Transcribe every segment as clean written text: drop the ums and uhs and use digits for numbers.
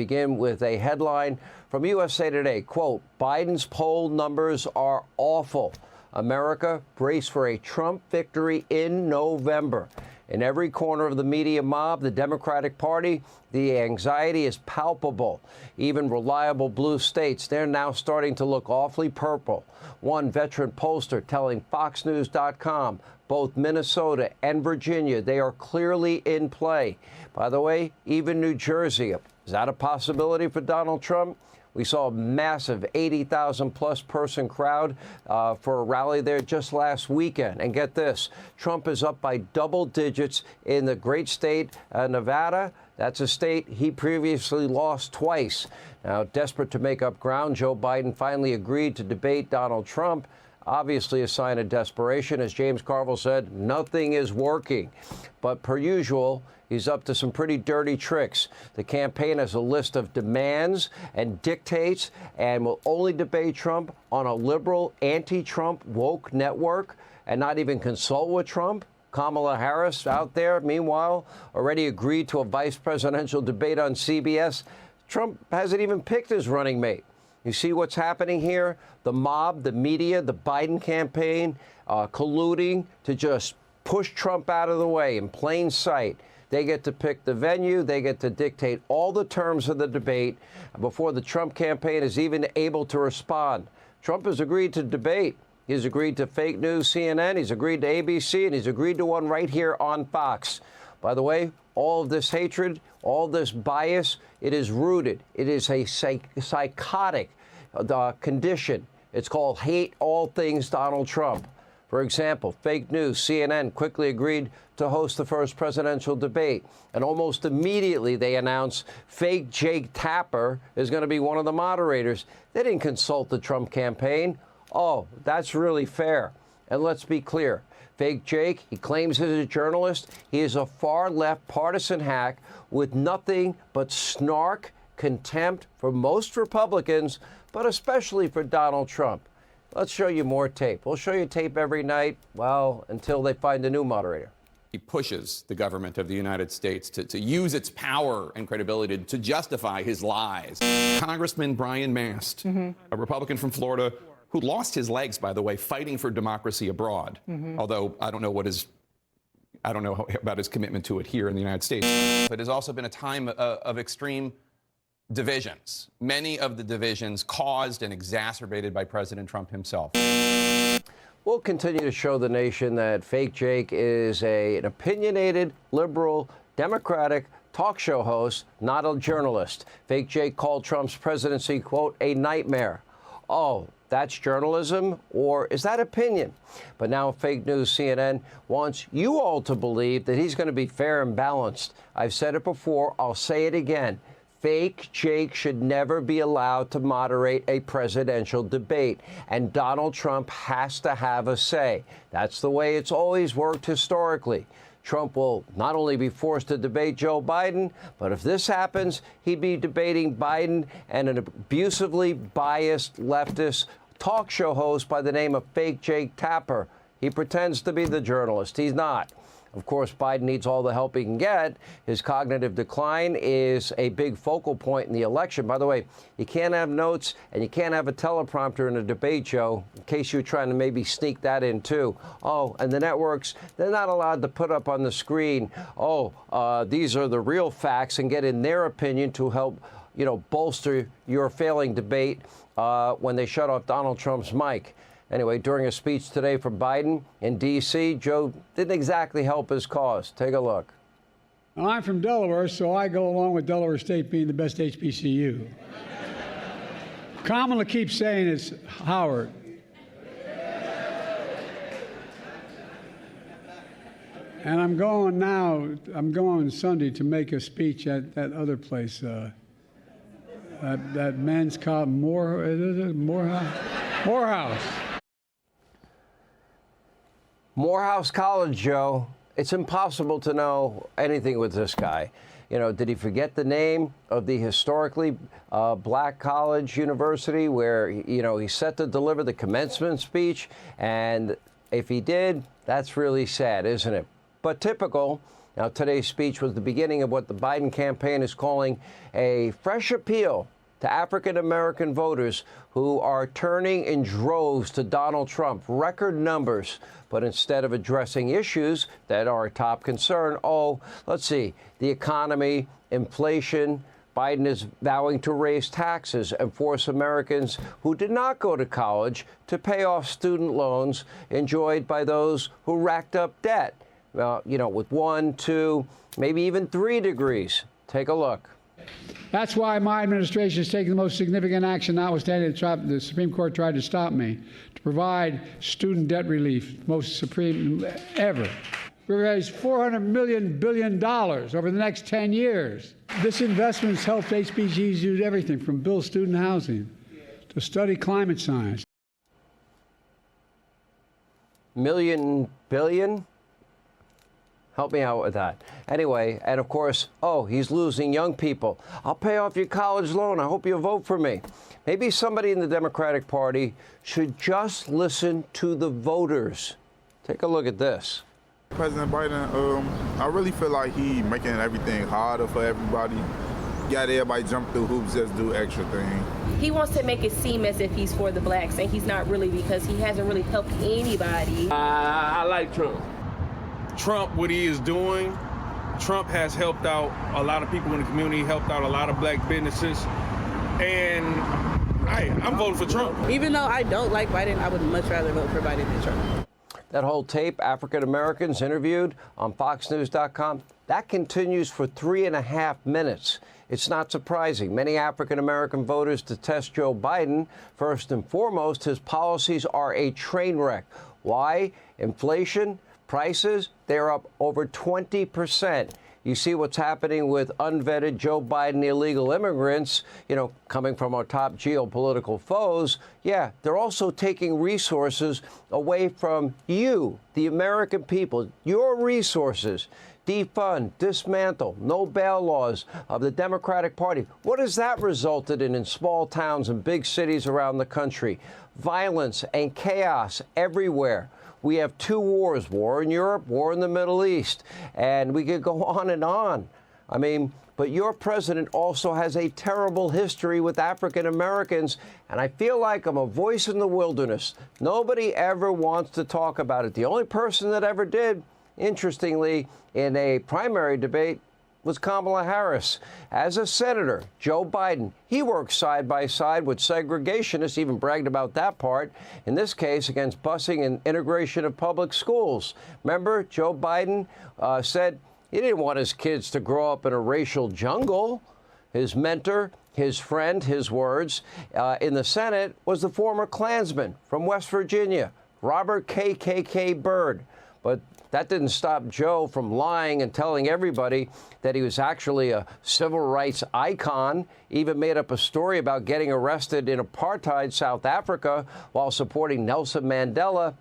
begin with a headline from USA Today. Quote, Biden's poll numbers are awful. America brace for a Trump victory in November. In every corner of the media mob, the Democratic Party, the anxiety is palpable. Even reliable blue states, they're now starting to look awfully purple. One veteran pollster telling FoxNews.com, both Minnesota and Virginia, they are clearly in play. By the way, even New Jersey, is that a possibility for Donald Trump? We saw a massive 80,000-plus person crowd for a rally there just last weekend. And get this, Trump is up by double digits in the great state Nevada. That's a state he previously lost twice. Now, desperate to make up ground, Joe Biden finally agreed to debate Donald Trump. Obviously a sign of desperation. As James Carville said, nothing is working. But per usual, he's up to some pretty dirty tricks. The campaign has a list of demands and dictates and will only debate Trump on a liberal, anti-Trump woke network and not even consult with Trump. Kamala Harris out there, meanwhile, already agreed to a vice presidential debate on CBS. Trump hasn't even picked his running mate. You see what's happening here? The mob, the media, the Biden campaign colluding to just push Trump out of the way in plain sight. They get to pick the venue. They get to dictate all the terms of the debate before the Trump campaign is even able to respond. Trump has agreed to debate. He's agreed to fake news CNN. He's agreed to ABC, and he's agreed to one right here on Fox. By the way, all of this hatred, all this bias, it is rooted. It is a psychotic condition. It's called hate all things Donald Trump. For example, fake news. CNN quickly agreed to host the first presidential debate. And almost immediately they announced fake Jake Tapper is going to be one of the moderators. They didn't consult the Trump campaign. Oh, that's really fair. And let's be clear. Fake Jake, he claims he's a journalist. He is a far-left partisan hack with nothing but snark, contempt for most Republicans, but especially for Donald Trump. Let's show you more tape. We'll show you tape every night, well, until they find a new moderator. He pushes the government of the United States to use its power and credibility to justify his lies. Congressman Brian Mast, a Republican from Florida, who lost his legs, by the way, fighting for democracy abroad. Although I don't know about his commitment to it here in the United States. But it has also been a time of extreme divisions. Many of the divisions caused and exacerbated by President Trump himself. We'll continue to show the nation that fake Jake is an opinionated, liberal, Democratic talk show host, not a journalist. Fake Jake called Trump's presidency, quote, a nightmare. Oh, that's journalism, or is that opinion? But now fake news CNN wants you all to believe that he's going to be fair and balanced. I've said it before. I'll say it again. Fake Jake should never be allowed to moderate a presidential debate, and Donald Trump has to have a say. That's the way it's always worked historically. Trump will not only be forced to debate Joe Biden, but if this happens, he'd be debating Biden and an abusively biased leftist talk show host by the name of fake Jake Tapper. He pretends to be the journalist. He's not. Of course, Biden needs all the help he can get. His cognitive decline is a big focal point in the election. By the way, you can't have notes and you can't have a teleprompter in a debate, Joe, in case you're trying to maybe sneak that in, too. Oh, and the networks, they're not allowed to put up on the screen, these are the real facts, and get in their opinion to help, bolster your failing debate when they shut off Donald Trump's mic. Anyway, during a speech today from Biden in D.C., Joe didn't exactly help his cause. Take a look. Well, I'm from Delaware, so I go along with Delaware State being the best HBCU. Kamala keeps saying it's Howard. And I'm going Sunday to make a speech at that other place, that men's college, Morehouse. Morehouse College, Joe. It's impossible to know anything with this guy. Did he forget the name of the historically black college university where, he's set to deliver the commencement speech? And if he did, that's really sad, isn't it? But typical, Now, today's speech was the beginning of what the Biden campaign is calling a fresh appeal to African-American voters who are turning in droves to Donald Trump, record numbers. But instead of addressing issues that are a top concern, let's see, the economy, inflation, Biden is vowing to raise taxes and force Americans who did not go to college to pay off student loans enjoyed by those who racked up debt, with 1, 2, maybe even 3 degrees. Take a look. That's why my administration is taking the most significant action, notwithstanding the Supreme Court tried to stop me, to provide student debt relief, most supreme ever. We raised $400 billion over the next 10 years. This investment has helped HBCUs do everything from build student housing to study climate science. Billion? Help me out with that. Anyway, and of course, he's losing young people. I'll pay off your college loan. I hope you'll vote for me. Maybe somebody in the Democratic Party should just listen to the voters. Take a look at this. President Biden, I really feel like he making everything harder for everybody. Got everybody jump through hoops, just do extra things. He wants to make it seem as if he's for the blacks, and he's not really, because he hasn't really helped anybody. I like Trump. Trump, what he is doing, Trump has helped out a lot of people in the community, helped out a lot of black businesses, and I'm voting for Trump. Even though I don't like Biden, I would much rather vote for Biden than Trump. That whole tape, African Americans interviewed on FoxNews.com, that continues for 3.5 minutes. It's not surprising. Many African American voters detest Joe Biden. First and foremost, his policies are a train wreck. Why? Inflation, prices, they're up over 20%. You see what's happening with unvetted Joe Biden illegal immigrants, coming from our top geopolitical foes. Yeah, they're also taking resources away from you, the American people, your resources. Defund, dismantle, no bail laws of the Democratic Party. What has that resulted in small towns and big cities around the country? Violence and chaos everywhere. We have 2 wars, war in Europe, war in the Middle East, and we could go on and on. But your president also has a terrible history with African Americans, and I feel like I'm a voice in the wilderness. Nobody ever wants to talk about it. The only person that ever did, interestingly, in a primary debate, was Kamala Harris. As a senator, Joe Biden, he worked side by side with segregationists, even bragged about that part, in this case against busing and integration of public schools. Remember, Joe Biden said he didn't want his kids to grow up in a racial jungle. His mentor, his friend, his words, in the Senate was the former Klansman from West Virginia, Robert KKK Byrd. But that didn't stop Joe from lying and telling everybody that he was actually a civil rights icon, even made up a story about getting arrested in apartheid South Africa while supporting Nelson Mandela.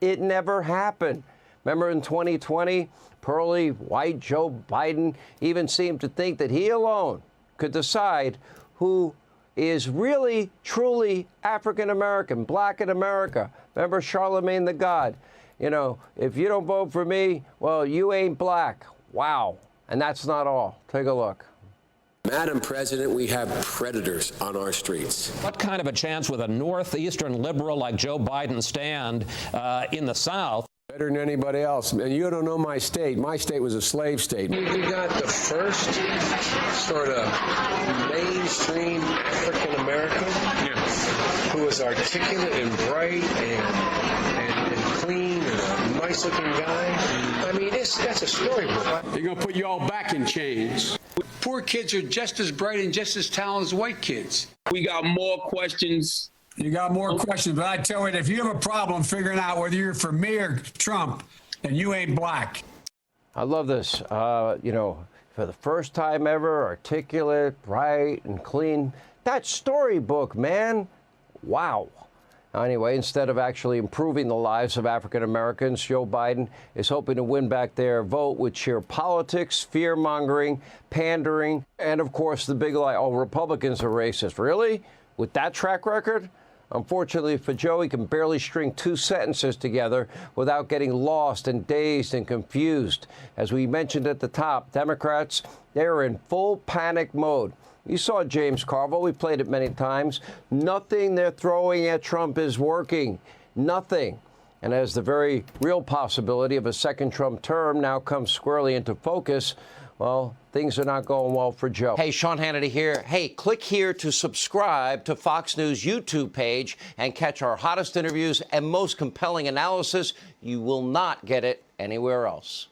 It never happened. Remember in 2020, pearly white Joe Biden even seemed to think that he alone could decide who is really, truly African American, black in America. Remember Charlemagne the God? If you don't vote for me, well, you ain't black. Wow. And that's not all. Take a look. Madam President, we have predators on our streets. What kind of a chance would a northeastern liberal like Joe Biden stand in the South? Better than anybody else. And you don't know my state. My state was a slave state. We got the first sort of mainstream African American who was articulate and bright and clean and a nice-looking guy. That's a storybook. They're going to put you all back in chains. Poor kids are just as bright and just as talented as white kids. We got more questions. You got more questions, but I tell you, if you have a problem figuring out whether you're for me or Trump, then you ain't black. I love this. For the first time ever, articulate, bright, and clean. That's storybook, man. Wow. Anyway, instead of actually improving the lives of African Americans, Joe Biden is hoping to win back their vote with sheer politics, fear-mongering, pandering, and, of course, the big lie, Republicans are racist. Really? With that track record? Unfortunately for Joe, he can barely string 2 sentences together without getting lost and dazed and confused. As we mentioned at the top, Democrats, they're in full panic mode. You saw James Carville. We played it many times. Nothing they're throwing at Trump is working. Nothing. And as the very real possibility of a second Trump term now comes squarely into focus, well, things are not going well for Joe. Hey, Sean Hannity here. Hey, click here to subscribe to Fox News YouTube page and catch our hottest interviews and most compelling analysis. You will not get it anywhere else.